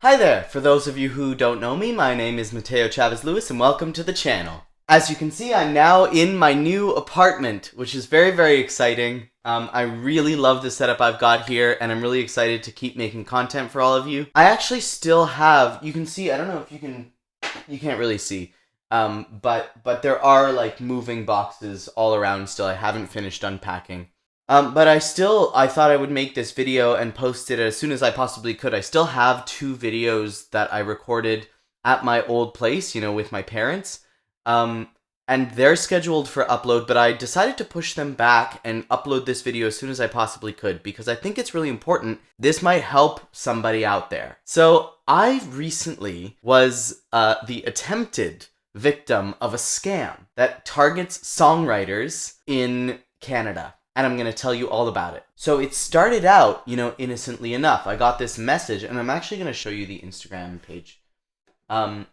Hi there! For those of you who don't know me, my name is Mateo Chavez Lewis and welcome to the channel. As you can see, I'm now in my new apartment, which is very, very exciting. I really love the setup I've got here and I'm really excited to keep making content for all of you. I actually still have, you can see, I don't know if you can't really see, but there are like moving boxes all around still. I haven't finished unpacking. But I thought I would make this video and post it as soon as I possibly could. I still have 2 videos that I recorded at my old place, with my parents. And they're scheduled for upload, but I decided to push them back and upload this video as soon as I possibly could because I think it's really important. This might help somebody out there. So I recently was the attempted victim of a scam that targets songwriters in Canada. And I'm going to tell you all about it. So it started out, innocently enough. I got this message, and I'm actually going to show you the Instagram page.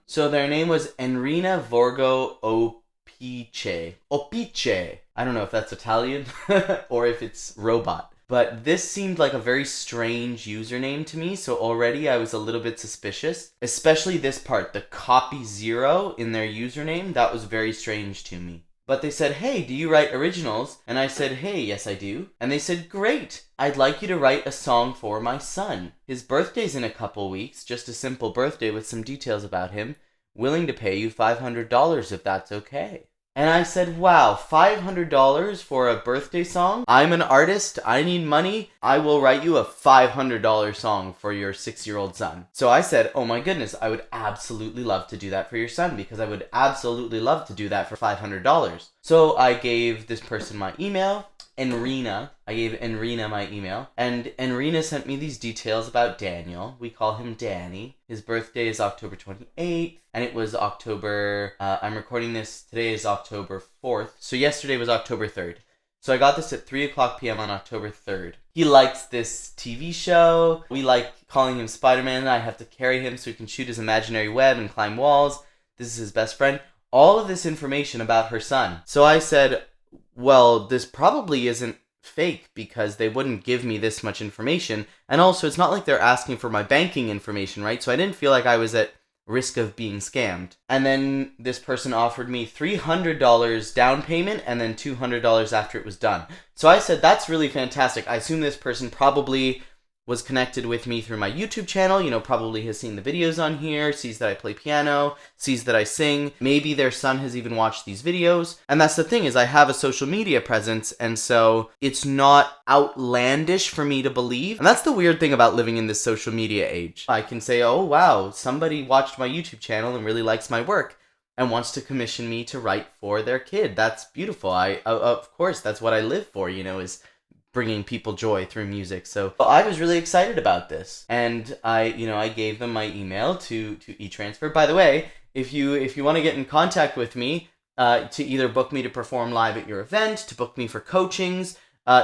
So their name was Enrina Vorgo Opice. Opice. I don't know if that's Italian or if it's robot. But this seemed like a very strange username to me, so already I was a little bit suspicious. Especially this part, the copy 0 in their username, that was very strange to me. But they said, hey, do you write originals? And I said, hey, yes I do. And they said, great, I'd like you to write a song for my son. His birthday's in a couple weeks, just a simple birthday with some details about him. Willing to pay you $500 if that's okay. And I said, wow, $500 for a birthday song? I'm an artist, I need money, I will write you a $500 song for your 6-year-old son. So I said, oh my goodness, I would absolutely love to do that for your son because I would absolutely love to do that for $500. So I gave this person my email, Enrina. I gave Enrina my email, and Enrina sent me these details about Daniel. We call him Danny. His birthday is October 28th, and it was I'm recording this, today is October 4th, so yesterday was October 3rd. So I got this at 3 o'clock p.m. on October 3rd. He likes this TV show. We like calling him Spider-Man. I have to carry him so he can shoot his imaginary web and climb walls. This is his best friend. All of this information about her son. So I said, well, this probably isn't fake because they wouldn't give me this much information. And also, it's not like they're asking for my banking information, right? So I didn't feel like I was at risk of being scammed. And then this person offered me $300 down payment and then $200 after it was done. So I said, that's really fantastic. I assume this person probably was connected with me through my YouTube channel, probably has seen the videos on here, sees that I play piano, sees that I sing. Maybe their son has even watched these videos. And that's the thing, is I have a social media presence, and so it's not outlandish for me to believe. And that's the weird thing about living in this social media age. I can say, oh wow, somebody watched my YouTube channel and really likes my work and wants to commission me to write for their kid. That's beautiful. Of course, that's what I live for, is bringing people joy through music. So I was really excited about this, and I gave them my email to eTransfer. By the way, if you want to get in contact with me to either book me to perform live at your event, to book me for coachings,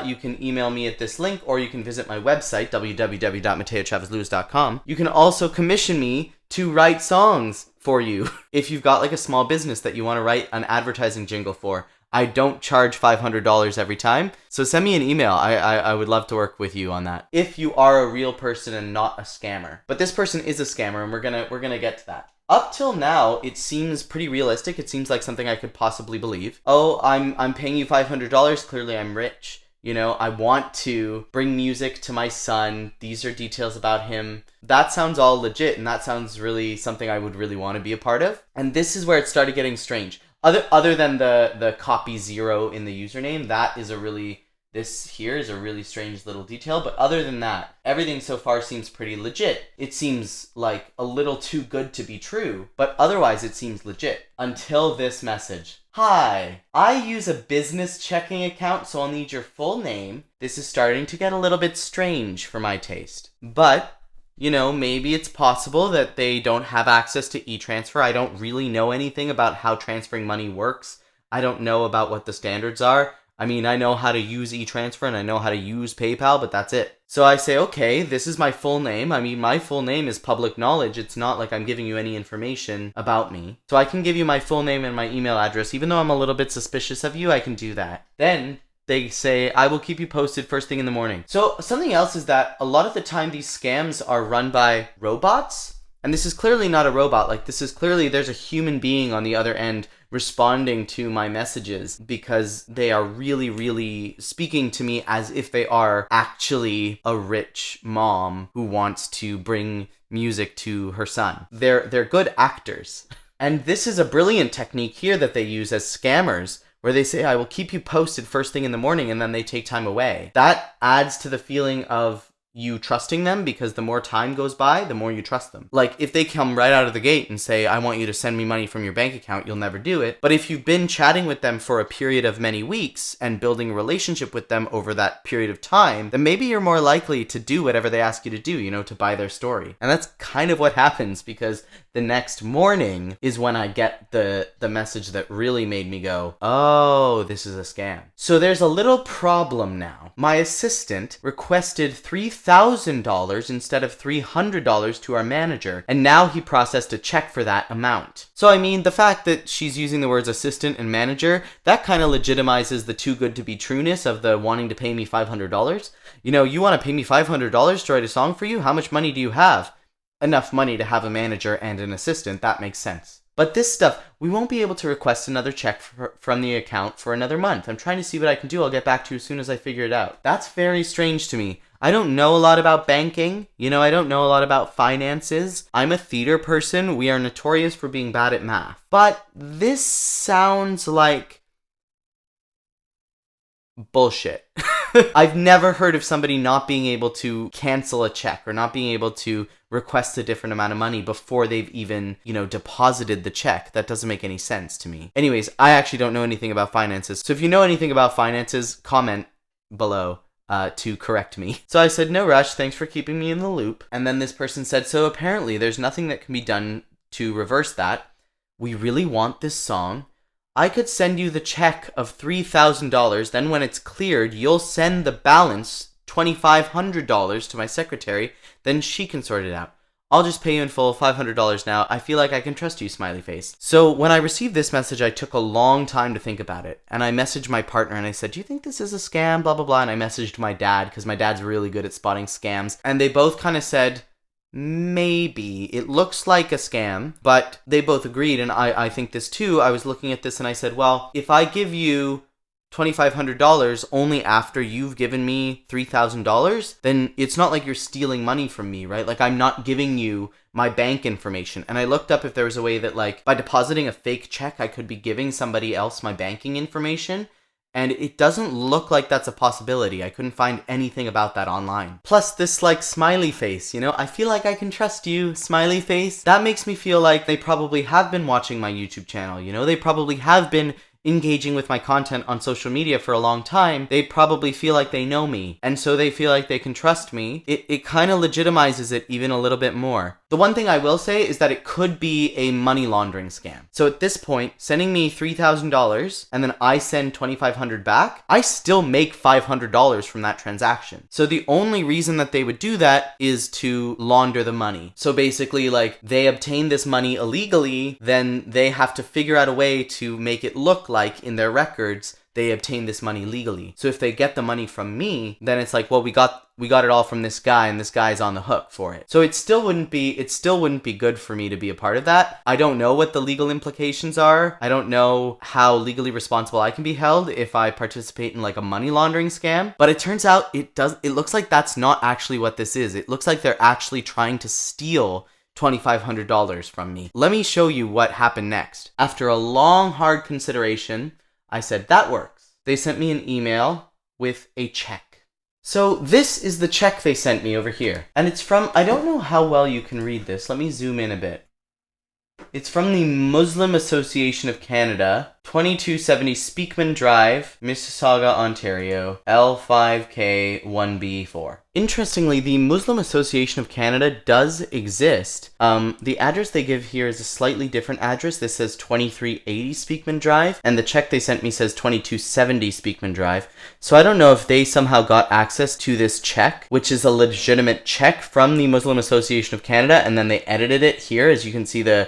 you can email me at this link, or you can visit my website www.mateochavezlewis.com. You can also commission me to write songs for you if you've got like a small business that you want to write an advertising jingle for. I don't charge $500 every time, so send me an email. I would love to work with you on that. If you are a real person and not a scammer. But this person is a scammer, and we're gonna get to that. Up till now, it seems pretty realistic. It seems like something I could possibly believe. Oh, I'm paying you $500. Clearly, I'm rich. I want to bring music to my son. These are details about him. That sounds all legit, and that sounds really something I would really want to be a part of. And this is where it started getting strange. Other than the copy 0 in the username, this here is a really strange little detail. But other than that, everything so far seems pretty legit. It seems like a little too good to be true, but otherwise it seems legit. Until this message. Hi, I use a business checking account, so I'll need your full name. This is starting to get a little bit strange for my taste. But maybe it's possible that they don't have access to eTransfer. I don't really know anything about how transferring money works. I don't know about what the standards are. I mean, I know how to use eTransfer and I know how to use PayPal, but that's it. So I say, okay, this is my full name. I mean, my full name is public knowledge. It's not like I'm giving you any information about me. So I can give you my full name and my email address. Even though I'm a little bit suspicious of you, I can do that. Then they say, I will keep you posted first thing in the morning. So something else is that a lot of the time these scams are run by robots. And this is clearly not a robot. Like, this is clearly, there's a human being on the other end responding to my messages, because they are really, really speaking to me as if they are actually a rich mom who wants to bring music to her son. They're good actors. And this is a brilliant technique here that they use as scammers, where they say, I will keep you posted first thing in the morning, and then they take time away. That adds to the feeling of you trusting them, because the more time goes by, the more you trust them. Like, if they come right out of the gate and say, I want you to send me money from your bank account, you'll never do it. But if you've been chatting with them for a period of many weeks and building a relationship with them over that period of time, then maybe you're more likely to do whatever they ask you to do, to buy their story. And that's kind of what happens, because the next morning is when I get the message that really made me go, oh, this is a scam. So there's a little problem now. My assistant requested $3,000 instead of $300 to our manager, and now he processed a check for that amount. So I mean, the fact that she's using the words assistant and manager, that kind of legitimizes the too good to be trueness of the wanting to pay me $500. You want to pay me $500 to write a song for you? How much money do you have? Enough money to have a manager and an assistant. That makes sense. But this stuff, we won't be able to request another check from the account for another month. I'm trying to see what I can do. I'll get back to you as soon as I figure it out. That's very strange to me. I don't know a lot about banking. I don't know a lot about finances. I'm a theater person. We are notorious for being bad at math. But this sounds like bullshit. I've never heard of somebody not being able to cancel a check or not being able to request a different amount of money before they've even, deposited the check. That doesn't make any sense to me. Anyways, I actually don't know anything about finances. So if you know anything about finances, comment below to correct me. So I said, no rush, thanks for keeping me in the loop. And then this person said, so apparently there's nothing that can be done to reverse that. We really want this song. I could send you the check of $3,000, then when it's cleared, you'll send the balance, $2,500, to my secretary, then she can sort it out. I'll just pay you in full, $500 now. I feel like I can trust you, smiley face. So when I received this message, I took a long time to think about it. And I messaged my partner and I said, do you think this is a scam? Blah, blah, blah. And I messaged my dad, because my dad's really good at spotting scams. And they both kind of said, maybe. It looks like a scam, but they both agreed, and I think this too. I was looking at this and I said, well, if I give you $2,500 only after you've given me $3,000, then it's not like you're stealing money from me, right? Like, I'm not giving you my bank information. And I looked up if there was a way that, like, by depositing a fake check, I could be giving somebody else my banking information. And it doesn't look like that's a possibility. I couldn't find anything about that online. Plus this, like, smiley face, I feel like I can trust you, smiley face. That makes me feel like they probably have been watching my YouTube channel, They probably have been engaging with my content on social media for a long time. They probably feel like they know me, and so they feel like they can trust me. It kind of legitimizes it even a little bit more. The one thing I will say is that it could be a money laundering scam. So at this point, sending me $3,000 and then I send $2,500 back, I still make $500 from that transaction. So the only reason that they would do that is to launder the money. So basically, like, they obtain this money illegally, then they have to figure out a way to make it look like in their records they obtained this money legally. So if they get the money from me, then it's like, well, we got it all from this guy, and this guy's on the hook for it. So it still wouldn't be good for me to be a part of that. I don't know what the legal implications are. I don't know how legally responsible I can be held if I participate in, like, a money laundering scam. But it turns out it looks like that's not actually what this is. It looks like they're actually trying to steal $2,500 from me. Let me show you what happened next. After a long, hard consideration, I said, that works. They sent me an email with a check. So this is the check they sent me over here. And it's from, I don't know how well you can read this. Let me zoom in a bit. It's from the Muslim Association of Canada, 2270 Speakman Drive, Mississauga, Ontario, L5K1B4. Interestingly, the Muslim Association of Canada does exist. The address they give here is a slightly different address. This says 2380 Speakman Drive, and the check they sent me says 2270 Speakman Drive. So I don't know if they somehow got access to this check, which is a legitimate check from the Muslim Association of Canada, and then they edited it here. As you can see, the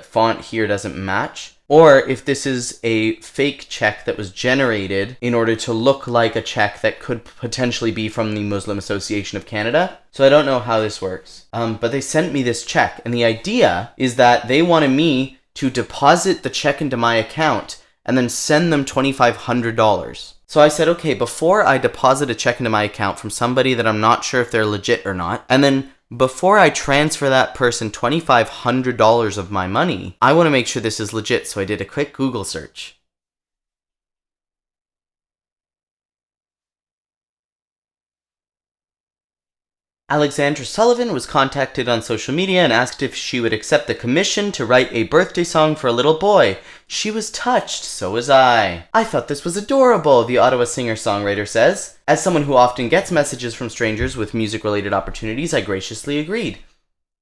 font here doesn't match. or if this is a fake check that was generated in order to look like a check that could potentially be from the Muslim Association of Canada. So I don't know how this works. But they sent me this check, and the idea is that they wanted me to deposit the check into my account and then send them $2,500. So I said, okay, before I deposit a check into my account from somebody that I'm not sure if they're legit or not, and then before I transfer that person $2,500 of my money, I want to make sure this is legit. So I did a quick Google search. Alexandra Sullivan was contacted on social media and asked if she would accept the commission to write a birthday song for a little boy. She was touched, so was I. I thought this was adorable, the Ottawa singer-songwriter says. As someone who often gets messages from strangers with music-related opportunities, I graciously agreed.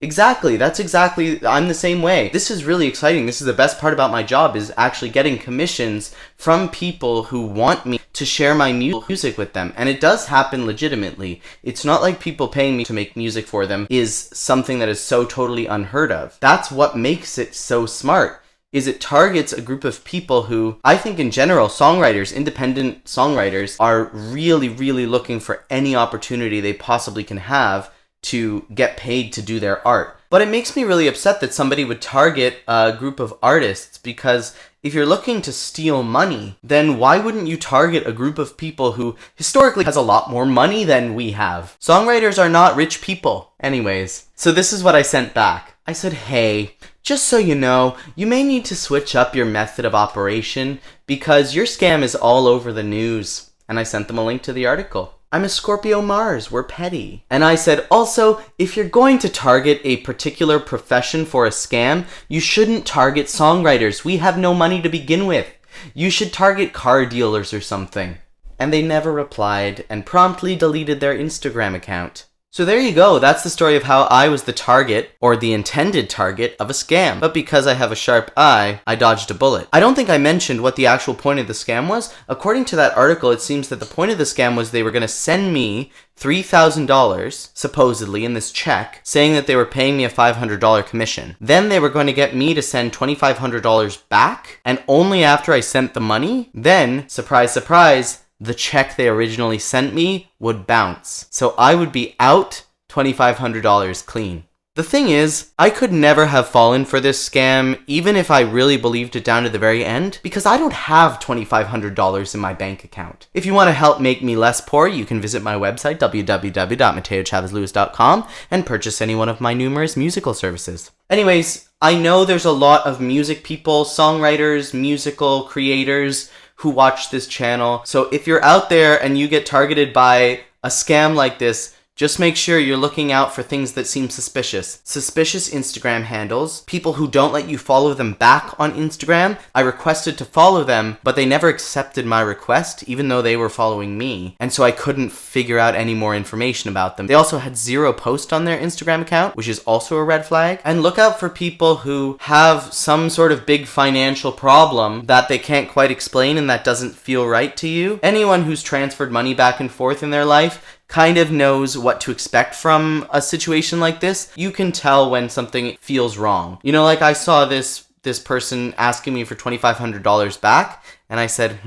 Exactly, I'm the same way. This is really exciting. This is the best part about my job, is actually getting commissions from people who want me to share my music with them. And it does happen legitimately. It's not like people paying me to make music for them is something that is so totally unheard of. That's what makes it so smart, is it targets a group of people who, I think in general, songwriters, independent songwriters, are really, really looking for any opportunity they possibly can have to get paid to do their art. But it makes me really upset that somebody would target a group of artists, because if you're looking to steal money, then why wouldn't you target a group of people who historically has a lot more money than we have? Songwriters are not rich people. Anyways, so this is what I sent back. I said, hey, just so you know, you may need to switch up your method of operation because your scam is all over the news. And I sent them a link to the article. I'm a Scorpio Mars, we're petty. And I said, also, if you're going to target a particular profession for a scam, you shouldn't target songwriters. We have no money to begin with. You should target car dealers or something. And they never replied and promptly deleted their Instagram account. So there you go, that's the story of how I was the target, or the intended target, of a scam. But because I have a sharp eye, I dodged a bullet. I don't think I mentioned what the actual point of the scam was. According to that article, it seems that the point of the scam was they were going to send me $3,000, supposedly, in this check, saying that they were paying me a $500 commission. Then they were going to get me to send $2,500 back, and only after I sent the money, then, surprise, surprise, the check they originally sent me would bounce. So I would be out $2,500 clean. The thing is, I could never have fallen for this scam, even if I really believed it down to the very end, because I don't have $2,500 in my bank account. If you want to help make me less poor, you can visit my website, www.MateoChavezLewis.com, and purchase any one of my numerous musical services. Anyways, I know there's a lot of music people, songwriters, musical creators who watch this channel. So if you're out there and you get targeted by a scam like this, just make sure you're looking out for things that seem suspicious. Suspicious Instagram handles, people who don't let you follow them back on Instagram. I requested to follow them, but they never accepted my request, even though they were following me. And so I couldn't figure out any more information about them. They also had 0 posts on their Instagram account, which is also a red flag. And look out for people who have some sort of big financial problem that they can't quite explain and that doesn't feel right to you. Anyone who's transferred money back and forth in their life kind of knows what to expect from a situation like this. You can tell when something feels wrong. You know, like I saw this person asking me for $2,500 back, and I said,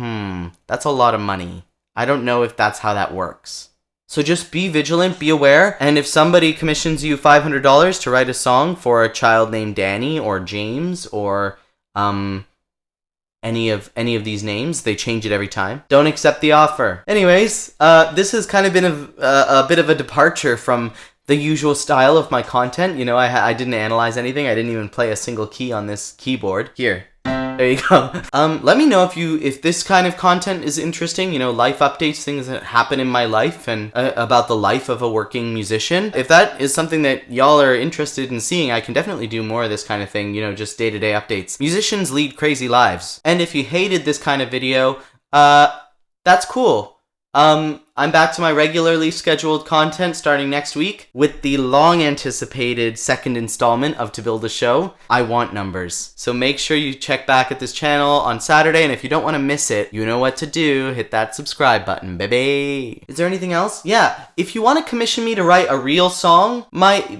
that's a lot of money. I don't know if that's how that works. So just be vigilant, be aware, and if somebody commissions you $500 to write a song for a child named Danny or James or any of these names, they change it every time, don't accept the offer. Anyways, this has kind of been a bit of a departure from the usual style of my content. You know, I didn't analyze anything. I didn't even play a single key on this keyboard. Here. There you go. Let me know if this kind of content is interesting, you know, life updates, things that happen in my life and about the life of a working musician. If that is something that y'all are interested in seeing, I can definitely do more of this kind of thing, you know, just day-to-day updates. Musicians lead crazy lives. And if you hated this kind of video, that's cool. I'm back to my regularly scheduled content starting next week with the long-anticipated second installment of To Build a Show, I Want Numbers. So make sure you check back at this channel on Saturday, and if you don't want to miss it, you know what to do. Hit that subscribe button, baby. Is there anything else? Yeah, if you want to commission me to write a real song,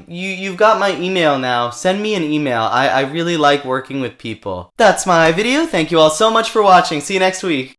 you've got my email now. Send me an email. I really like working with people. That's my video. Thank you all so much for watching. See you next week.